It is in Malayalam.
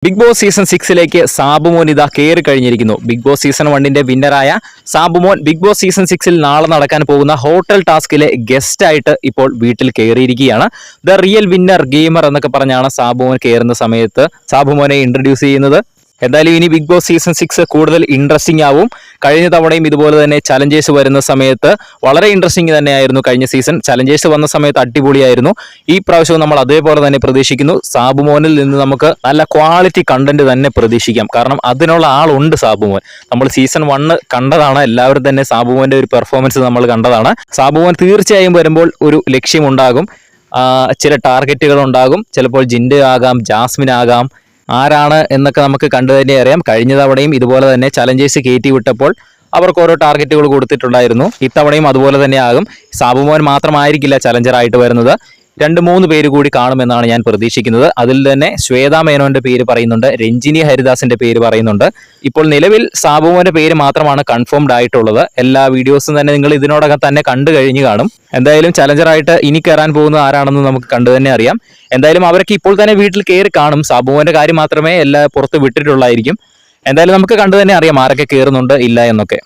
ബിഗ് ബോസ് സീസൺ 6ലേക്ക് സാബുമോൻ ഇതാ കയറി കഴിഞ്ഞിരിക്കുന്നു. ബിഗ് ബോസ് സീസൺ 1ന്റെ വിന്നറായ സാബുമോൻ ബിഗ് ബോസ് സീസൺ 6ൽ നാളെ നടക്കാൻ പോകുന്ന ഹോട്ടൽ ടാസ്കിലെ ഗസ്റ്റ് ആയിട്ട് ഇപ്പോൾ വീട്ടിൽ കയറിയിരിക്കുകയാണ്. ദ റിയൽ വിന്നർ ഗെയിമർ എന്നൊക്കെ പറഞ്ഞാണ് സാബുമോൻ കയറുന്ന സമയത്ത് സാബുമോനെ ഇൻട്രൊഡ്യൂസ് ചെയ്യുന്നത്. എന്തായാലും ഇനി ബിഗ് ബോസ് സീസൺ 6 കൂടുതൽ ഇൻട്രസ്റ്റിംഗ് ആവും. കഴിഞ്ഞ തവണയും ഇതുപോലെ തന്നെ ചലഞ്ചേഴ്സ് വരുന്ന സമയത്ത് വളരെ ഇൻട്രസ്റ്റിംഗ് തന്നെയായിരുന്നു. കഴിഞ്ഞ സീസൺ ചലഞ്ചേഴ്സ് വന്ന സമയത്ത് അടിപൊളിയായിരുന്നു. ഈ പ്രാവശ്യവും നമ്മൾ അതേപോലെ തന്നെ പ്രതീക്ഷിക്കുന്നു. സാബുമോനിൽ നിന്ന് നമുക്ക് നല്ല ക്വാളിറ്റി കണ്ടന്റ് തന്നെ പ്രതീക്ഷിക്കാം. കാരണം അതിനുള്ള ആളുണ്ട് സാബുമോൻ. നമ്മൾ സീസൺ 1 കണ്ടതാണ്, എല്ലാവരും തന്നെ സാബുമോന്റെ ഒരു പെർഫോമൻസ് നമ്മൾ കണ്ടതാണ്. സാബുമോൻ തീർച്ചയായും വരുമ്പോൾ ഒരു ലക്ഷ്യമുണ്ടാകും, ചില ടാർഗറ്റുകൾ ഉണ്ടാകും. ചിലപ്പോൾ ജിൻഡ് ആകാം, ജാസ്മിൻ ആകാം, ആരാണ് എന്നൊക്കെ നമുക്ക് കണ്ടു തന്നെ അറിയാം. കഴിഞ്ഞ തവണയും ഇതുപോലെ തന്നെ ചലഞ്ചേഴ്സ് കയറ്റി വിട്ടപ്പോൾ അവർക്ക് ഓരോ ടാർഗറ്റുകൾ കൊടുത്തിട്ടുണ്ടായിരുന്നു. ഇത്തവണയും അതുപോലെ തന്നെ ആകും. സാബുമോൻ മാത്രമായിരിക്കില്ല ചലഞ്ചറായിട്ട് വരുന്നത്, 2-3 പേര് കൂടി കാണുമെന്നാണ് ഞാൻ പ്രതീക്ഷിക്കുന്നത്. അതിൽ തന്നെ ശ്വേതാ മേനോന്റെ പേര് പറയുന്നുണ്ട്, രഞ്ജിനി ഹരിദാസിന്റെ പേര് പറയുന്നുണ്ട്. ഇപ്പോൾ നിലവിൽ സാബുമോന്റെ പേര് മാത്രമാണ് കൺഫേംഡ് ആയിട്ടുള്ളത്. എല്ലാ വീഡിയോസും തന്നെ നിങ്ങൾ ഇതിനോടകം തന്നെ കണ്ടു കഴിഞ്ഞു കാണും. എന്തായാലും ചലഞ്ചറായിട്ട് ഇനി കയറാൻ പോകുന്നത് ആരാണെന്ന് നമുക്ക് കണ്ടു തന്നെ അറിയാം. എന്തായാലും അവരൊക്കെ ഇപ്പോൾ തന്നെ വീട്ടിൽ കയറി കാണും. സാബുമോന്റെ കാര്യം മാത്രമേ എല്ലാ പുറത്ത് വിട്ടിട്ടുള്ളായിരിക്കും. എന്തായാലും നമുക്ക് കണ്ടു തന്നെ അറിയാം ആരൊക്കെ കയറുന്നുണ്ട് ഇല്ല എന്നൊക്കെ.